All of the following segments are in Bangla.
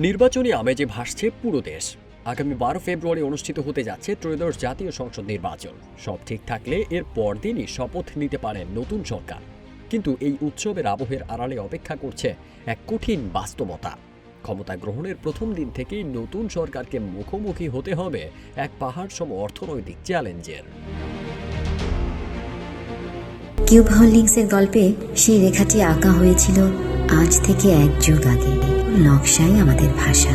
নির্বাচনী আমেজে ভাসছে পুরো দেশ। আগামী 12 ফেব্রুয়ারি অনুষ্ঠিত হতে যাচ্ছে ত্রয়োদশ জাতীয় সংসদ নির্বাচন। সব ঠিক থাকলে এর পরদিনই শপথ নিতে পারে নতুন সরকার। কিন্তু এই উৎসবের আবহের আড়ালে অপেক্ষা করছে এক কঠিন বাস্তবতা। ক্ষমতা গ্রহণের প্রথম দিন থেকেই নতুন সরকারকে মুখোমুখি হতে হবে এক পাহাড়সম অর্থনৈতিক চ্যালেঞ্জের। কিউব হোল্ডিংসের গল্পে সেই রেখাটি আঁকা হয়েছিল আজ থেকে 1 যুগ আগে। নকশাই আমাদের ভাষা।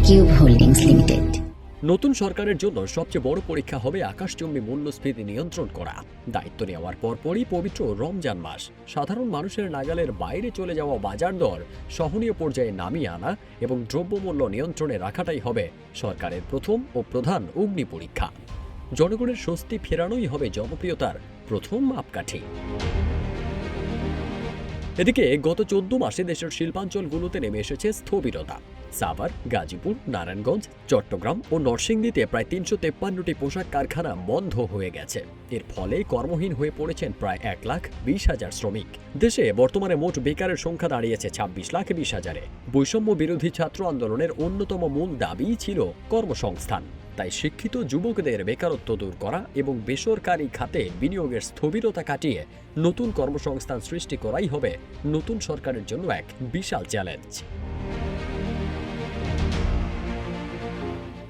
Cube holdings limited. নতুন সরকারের জন্য সবচেয়ে বড় পরীক্ষা হবে আকাশচুম্বী মূল্যস্ফীতি নিয়ন্ত্রণ করা। দায়িত্ব নেওয়ার পরপরই পবিত্র রমজান মাস। সাধারণ মানুষের নাগালের বাইরে চলে যাওয়া বাজার দর সহনীয় পর্যায়ে নামিয়ে আনা এবং দ্রব্যমূল্য নিয়ন্ত্রণে রাখাটাই হবে সরকারের প্রথম ও প্রধান অগ্নি পরীক্ষা। জনগণের স্বস্তি ফেরানোই হবে জনপ্রিয়তার প্রথম মাপকাঠি। এদিকে গত 14 মাসে দেশের শিল্পাঞ্চলগুলোতে নেমে এসেছে স্থবিরতা। সাভার, গাজীপুর, নারায়ণগঞ্জ, চট্টগ্রাম ও নরসিংদীতে প্রায় 353টি পোশাক কারখানা বন্ধ হয়ে গেছে। এর ফলে কর্মহীন হয়ে পড়েছেন প্রায় 1,20,000 শ্রমিক। দেশে বর্তমানে মোট বেকারের সংখ্যা দাঁড়িয়েছে 26,20,000-এ। বৈষম্য বিরোধী ছাত্র আন্দোলনের অন্যতম মূল দাবিই ছিল কর্মসংস্থান। তাই শিক্ষিত যুবকদের বেকারত্ব দূর করা এবং বেসরকারি খাতে বিনিয়োগের স্থবিরতা কাটিয়ে নতুন কর্মসংস্থান সৃষ্টি করাই হবে নতুন সরকারের জন্য এক বিশাল চ্যালেঞ্জ।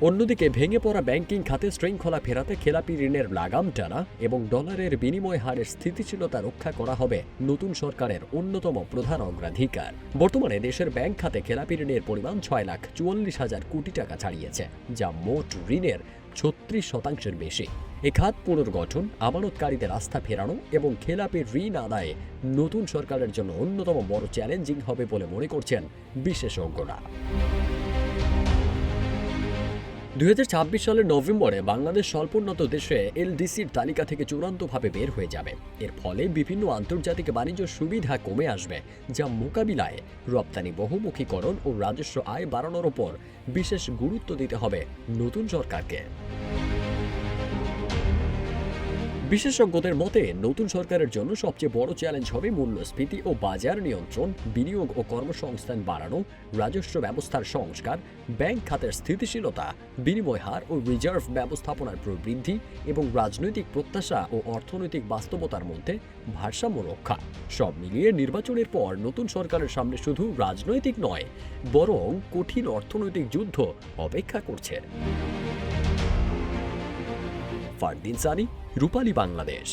অন্যদিকে ভেঙে পড়া ব্যাংকিং খাতে শৃঙ্খলা ফেরাতে খেলাপি ঋণের লাগাম টানা এবং ডলারের বিনিময় হারের স্থিতিশীলতা রক্ষা করা হবে নতুন সরকারের অন্যতম প্রধান অগ্রাধিকার। বর্তমানে দেশের ব্যাংক খাতে খেলাপি ঋণের পরিমাণ 6,44,000 কোটি টাকা ছাড়িয়েছে, যা মোট ঋণের 36% বেশি। এ খাত পুনর্গঠন, আমানতকারীদের আস্থা ফেরানো এবং খেলাপি ঋণ আদায়ে নতুন সরকারের জন্য অন্যতম বড় চ্যালেঞ্জিং হবে বলে মনে করছেন বিশেষজ্ঞরা। 2026 সালের নভেম্বরে বাংলাদেশ স্বল্পোন্নত দেশে এলডিসির তালিকা থেকে চূড়ান্তভাবে বের হয়ে যাবে। এর ফলে বিভিন্ন আন্তর্জাতিক বাণিজ্য সুবিধা কমে আসবে, যা মোকাবিলায় রপ্তানি বহুমুখীকরণ ও রাজস্ব আয় বাড়ানোর ওপর বিশেষ গুরুত্ব দিতে হবে নতুন সরকারকে। বিশেষজ্ঞদের মতে নতুন সরকারের জন্য সবচেয়ে বড় চ্যালেঞ্জ হবে মূল্যস্ফীতি ও বাজার নিয়ন্ত্রণ, বিনিয়োগ ও কর্মসংস্থান বাড়ানো, রাজস্ব ব্যবস্থার সংস্কার, ব্যাংক খাতের স্থিতিশীলতা, বিনিময় হার ও রিজার্ভ ব্যবস্থাপনার প্রবৃদ্ধি এবং রাজনৈতিক প্রত্যাশা ও অর্থনৈতিক বাস্তবতার মধ্যে ভারসাম্য রক্ষা। সব মিলিয়ে নির্বাচনের পর নতুন সরকারের সামনে শুধু রাজনৈতিক নয়, বরং কঠিন অর্থনৈতিক যুদ্ধ অপেক্ষা করছে। ফারদিন সানি, রূপালী বাংলাদেশ।